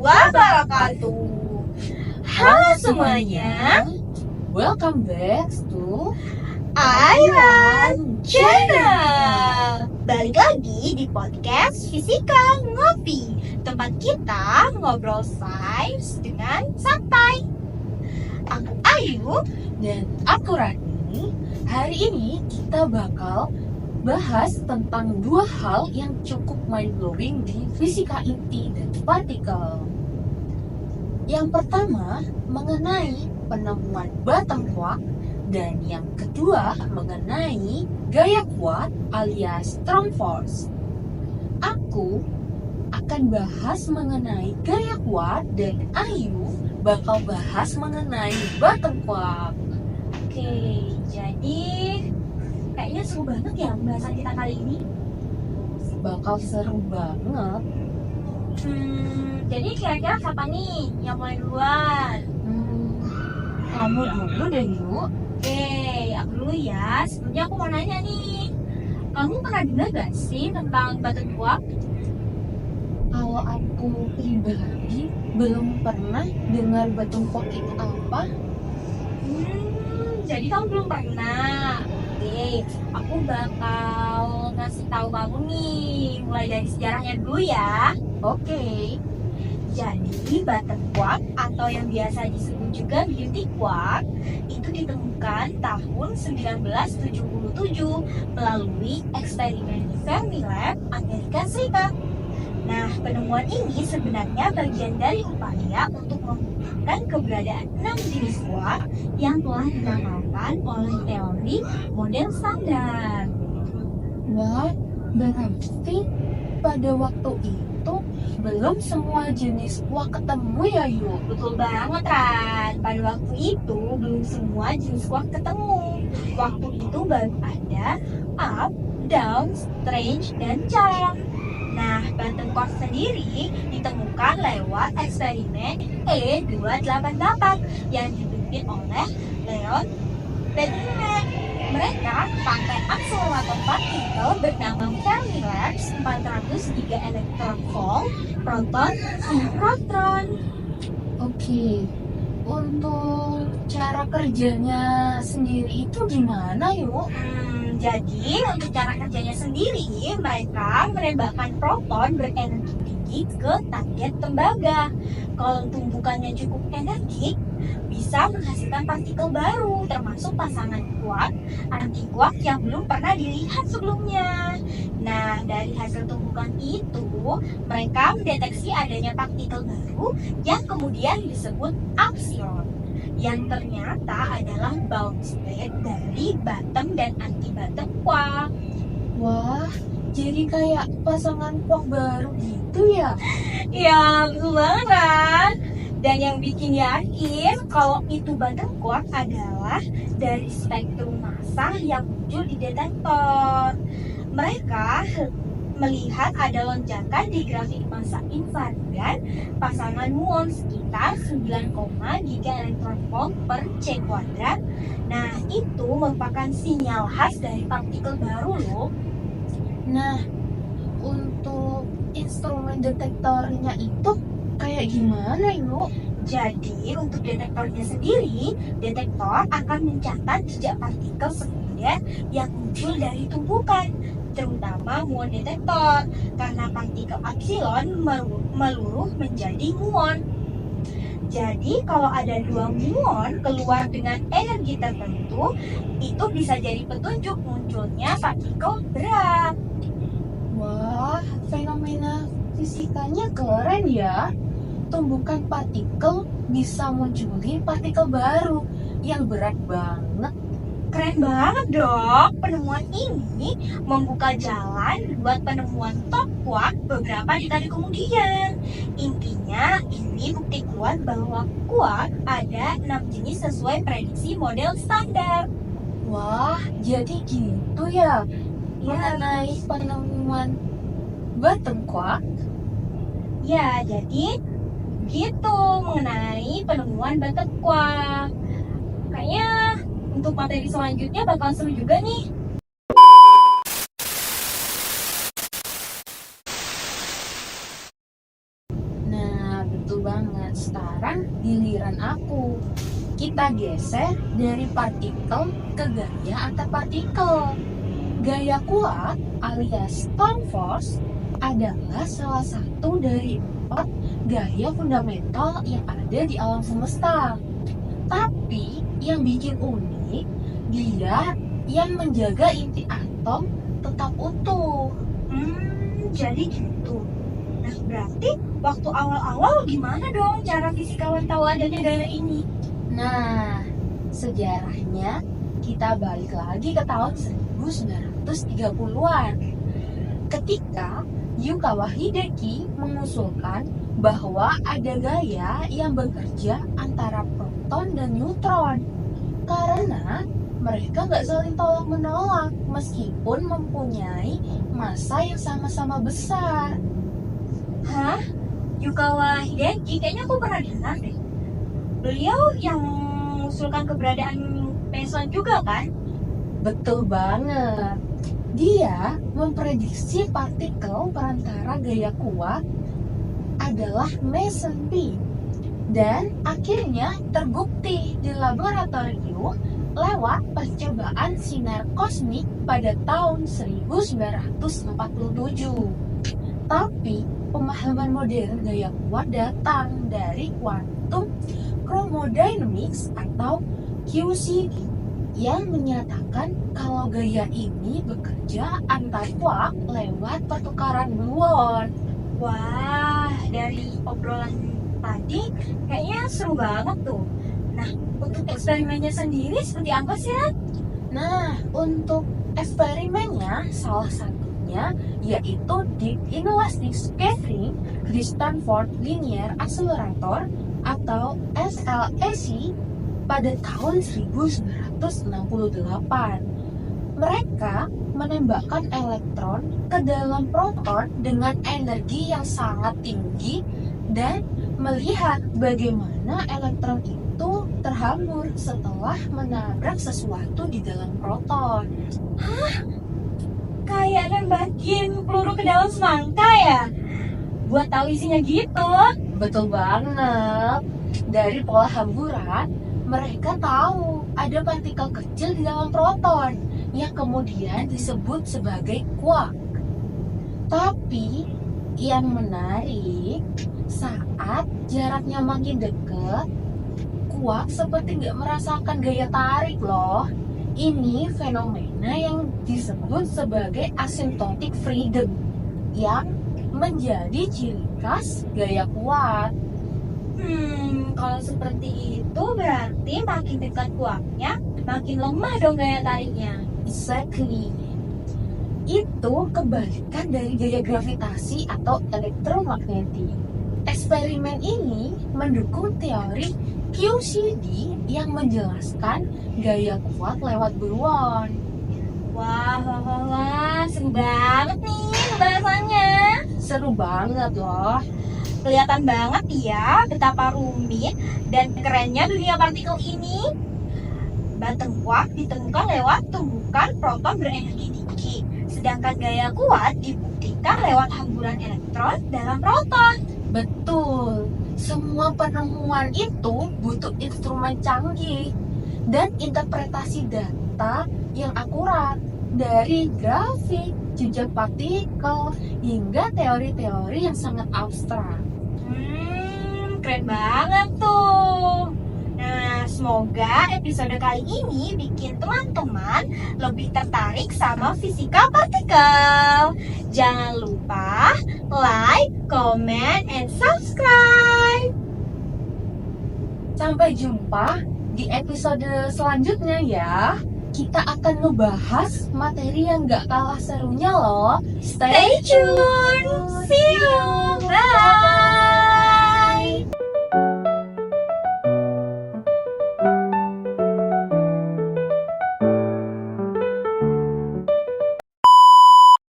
wabarakatuh. Halo semuanya, welcome back to Airan Channel. Balik lagi di podcast Fisika Ngopi, tempat kita ngobrol sains dengan santai. Aku Ayu dan aku Rani. Hari ini kita bakal bahas tentang dua hal yang cukup mind-blowing di fisika inti dan partikel. Yang pertama mengenai penemuan bottom quark dan yang kedua mengenai gaya kuat alias strong force. Aku akan bahas mengenai gaya kuat dan Ayu bakal bahas mengenai bottom quark. Oke, jadi kayaknya seru banget ya pembahasan kita kali ini. Bakal seru banget. Jadi kira-kira siapa nih yang mulai duluan? Kamu dulu deh, Yuk. Oke, aku dulu ya. Sebelumnya aku mau nanya nih, kamu pernah dengar gak sih tentang bottom quark? Kalau aku pribadi belum pernah dengar bottom quark itu apa. Jadi kamu belum pernah. Oke, aku bakal ngasih tahu kamu nih, mulai dari sejarahnya dulu ya. Oke. Jadi bottom quark atau yang biasa disebut juga beauty quark itu ditemukan tahun 1977 melalui eksperimen Fermilab Amerika Serikat. Nah, penemuan ini sebenarnya bagian dari upaya untuk membuktikan keberadaan 6 jenis quark yang telah dinamalkan oleh teori model standar. Wah, berarti pada waktu itu belum semua jenis quark ketemu ya, Yuk? Betul banget, Ran. Pada waktu itu belum semua jenis quark ketemu. Waktu itu baru ada up, down, strange, dan charm. Nah, bottom quark sendiri ditemukan lewat eksperimen E288 yang dipimpin oleh Leon Benjamin. Mereka pakai akselerator partikel bernama Fermilab 403 elektron volt, proton, sinkrotron. Oke. Untuk cara kerjanya sendiri itu gimana, Yuk? Jadi untuk cara kerjanya sendiri, mereka menembakkan proton berenergi tinggi ke target tembaga. Kalau tumbukannya cukup energik, bisa menghasilkan partikel baru, termasuk pasangan quark, anti-quark yang belum pernah dilihat sebelumnya. Nah, dari hasil tumbukan itu, mereka mendeteksi adanya partikel baru yang kemudian disebut apsilon, yang ternyata adalah bounce state dari bottom dan anti-bottom quark. Wah, jadi kayak pasangan quark baru gitu ya? Ya, betul banget kan? Dan yang bikin yakin kalau itu bottom quark adalah dari spektrum massa yang muncul di detektor. Mereka melihat ada lonjakan di grafik massa infrared pasangan muon sekitar 9, giga elektron volt per C kuadrat. Nah, itu merupakan sinyal khas dari partikel baru loh. Nah, untuk instrumen detektornya itu kayak gimana, Yuk? Jadi, untuk detektornya sendiri, detektor akan mencatat jejak partikel sekunder yang muncul dari tumbukan, terutama muon detektor, karena partikel epsilon meluruh menjadi muon. Jadi, kalau ada 2 muon keluar dengan energi tertentu, itu bisa jadi petunjuk munculnya partikel berat. Wah, fenomena fisikanya keren ya. Tumbukan partikel bisa munculin partikel baru yang berat banget. Keren banget dong. Penemuan ini membuka jalan buat penemuan top quark beberapa dekade kemudian. Intinya, ini bukti kuat bahwa quark ada 6 jenis sesuai prediksi model standar. Wah, jadi gitu ya mengenai penemuan bottom quark. Ya, jadi gitu mengenai penemuan bottom quark. Kayaknya untuk materi selanjutnya bakal seru juga nih. Nah, betul Sekarang giliran aku. Kita geser dari partikel ke gaya antar partikel. Gaya kuat alias storm force adalah salah satu dari 4 gaya fundamental yang ada di alam semesta. Tapi yang bikin unik, dia yang menjaga inti atom tetap utuh. Jadi gitu. Nah, berarti waktu awal-awal gimana dong cara fisikawan tahu adanya gaya ini? Nah, sejarahnya kita balik lagi ke tahun 1930-an. Ketika Yukawa Hideki mengusulkan bahwa ada gaya yang bekerja antara proton dan neutron. Karena mereka nggak saling tolak-menolak meskipun mempunyai massa yang sama-sama besar. Hah? Yukawa Hideki? Kayaknya aku pernah dengar deh. Beliau yang mengusulkan keberadaan meson juga kan? Betul banget. Dia memprediksi partikel perantara gaya kuat adalah meson beam. Dan akhirnya terbukti di laboratorium lewat percobaan sinar kosmik pada tahun 1947. Tapi pemahaman modern gaya kuat datang dari quantum chromodynamics atau QCD yang menyatakan kalau gaya ini bekerja antar kuark lewat pertukaran gluon. Wah, dari obrolan tadi kayaknya seru banget tuh. Nah, untuk eksperimennya sendiri seperti apa sih, Ran? Nah, untuk eksperimennya salah satunya yaitu Deep Inelastic Scattering di Stanford Linear Accelerator atau SLAC pada tahun 1968. Mereka menembakkan elektron ke dalam proton dengan energi yang sangat tinggi dan melihat bagaimana elektron itu terhambur setelah menabrak sesuatu di dalam proton. Kayak nembakin peluru ke dalam semangka ya? Buat tahu isinya gitu. Betul banget. Dari pola hamburan, mereka tahu ada partikel kecil di dalam proton yang kemudian disebut sebagai quark. Tapi yang menarik, saat jaraknya makin dekat, quark seperti nggak merasakan gaya tarik loh. Ini fenomena yang disebut sebagai asymptotic freedom yang menjadi ciri khas gaya kuat. Kalau seperti itu berarti makin dekat kuarknya, makin lemah dong gaya tariknya. Exactly. Itu kebalikan dari gaya gravitasi atau elektromagnetik. Eksperimen ini mendukung teori QCD yang menjelaskan gaya kuat lewat gluon. Wah, seru banget nih pembahasannya. Seru banget loh. Kelihatan banget ya betapa rumit dan kerennya dunia partikel ini. Benteng kuat ditemukan lewat tumbukan proton berenergi tinggi, sedangkan gaya kuat dibuktikan lewat hamburan elektron dalam proton. Betul, semua penemuan itu butuh instrumen canggih dan interpretasi data yang akurat dari grafik, jejak partikel, hingga teori-teori yang sangat abstrak. Keren banget tuh. Nah, semoga episode kali ini bikin teman-teman lebih tertarik sama fisika partikel. Jangan lupa like, comment, and subscribe. Sampai jumpa di episode selanjutnya ya. Kita akan ngebahas materi yang gak kalah serunya loh. Stay tuned. See you. Bye.